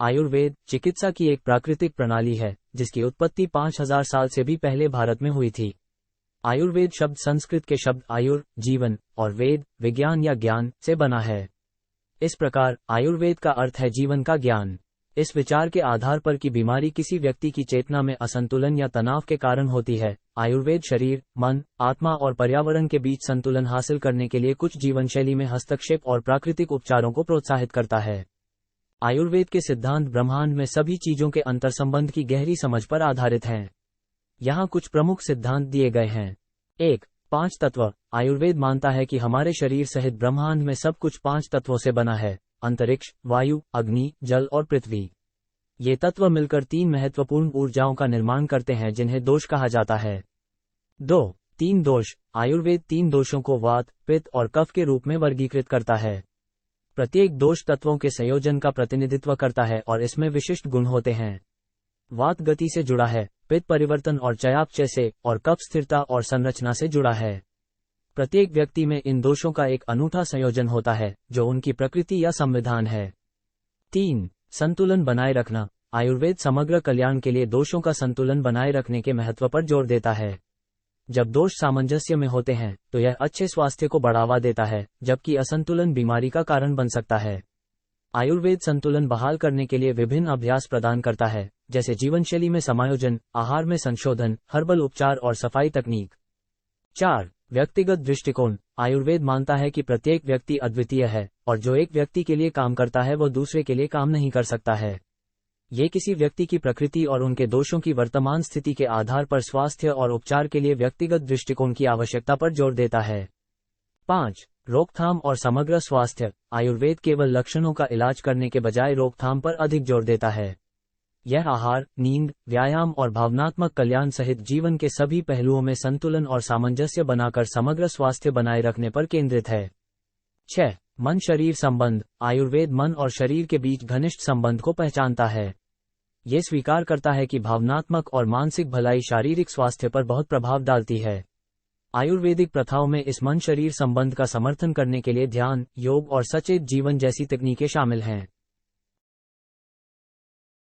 आयुर्वेद चिकित्सा की एक प्राकृतिक प्रणाली है जिसकी उत्पत्ति 5000 साल से भी पहले भारत में हुई थी। आयुर्वेद शब्द संस्कृत के शब्द आयुर जीवन और वेद विज्ञान या ज्ञान से बना है। इस प्रकार आयुर्वेद का अर्थ है जीवन का ज्ञान। इस विचार के आधार पर कि बीमारी किसी व्यक्ति की चेतना में असंतुलन या तनाव के कारण होती है, आयुर्वेद शरीर, मन, आत्मा और पर्यावरण के बीच संतुलन हासिल करने के लिए कुछ जीवनशैली में हस्तक्षेप और प्राकृतिक उपचारों को प्रोत्साहित करता है। आयुर्वेद के सिद्धांत ब्रह्मांड में सभी चीजों के अंतर्संबंध की गहरी समझ पर आधारित हैं। यहाँ कुछ प्रमुख सिद्धांत दिए गए हैं। 1. 5 तत्व। आयुर्वेद मानता है कि हमारे शरीर सहित ब्रह्मांड में सब कुछ 5 तत्वों से बना है: अंतरिक्ष, वायु, अग्नि, जल और पृथ्वी। ये तत्व मिलकर 3 महत्वपूर्ण ऊर्जाओं का निर्माण करते हैं जिन्हें दोष कहा जाता है। 2. 3 दोष। आयुर्वेद 3 दोषों को वात, पित्त और कफ के रूप में वर्गीकृत करता है। प्रत्येक दोष तत्वों के संयोजन का प्रतिनिधित्व करता है और इसमें विशिष्ट गुण होते हैं। वात गति से जुड़ा है, पित्त परिवर्तन और चयापचय से, और कफ स्थिरता और संरचना से जुड़ा है। प्रत्येक व्यक्ति में इन दोषों का एक अनूठा संयोजन होता है जो उनकी प्रकृति या संविधान है। 3. संतुलन बनाए रखना। आयुर्वेद समग्र कल्याण के लिए दोषों का संतुलन बनाए रखने के महत्व पर जोर देता है। जब दोष सामंजस्य में होते हैं तो यह अच्छे स्वास्थ्य को बढ़ावा देता है, जबकि असंतुलन बीमारी का कारण बन सकता है। आयुर्वेद संतुलन बहाल करने के लिए विभिन्न अभ्यास प्रदान करता है, जैसे जीवनशैली में समायोजन, आहार में संशोधन, हर्बल उपचार और सफाई तकनीक। 4. व्यक्तिगत दृष्टिकोण। आयुर्वेद मानता है कि प्रत्येक व्यक्ति अद्वितीय है और जो एक व्यक्ति के लिए काम करता है वो दूसरे के लिए काम नहीं कर सकता है। ये किसी व्यक्ति की प्रकृति और उनके दोषों की वर्तमान स्थिति के आधार पर स्वास्थ्य और उपचार के लिए व्यक्तिगत दृष्टिकोण की आवश्यकता पर जोर देता है। 5. रोकथाम और समग्र स्वास्थ्य। आयुर्वेद केवल लक्षणों का इलाज करने के बजाय रोकथाम पर अधिक जोर देता है। यह आहार, नींद, व्यायाम और भावनात्मक कल्याण सहित जीवन के सभी पहलुओं में संतुलन और सामंजस्य बनाकर समग्र स्वास्थ्य बनाए रखने पर केंद्रित है। 6. मन शरीर संबंध। आयुर्वेद मन और शरीर के बीच घनिष्ठ संबंध को पहचानता है। ये स्वीकार करता है कि भावनात्मक और मानसिक भलाई शारीरिक स्वास्थ्य पर बहुत प्रभाव डालती है। आयुर्वेदिक प्रथाओं में इस मन शरीर संबंध का समर्थन करने के लिए ध्यान, योग और सचेत जीवन जैसी तकनीकें शामिल हैं।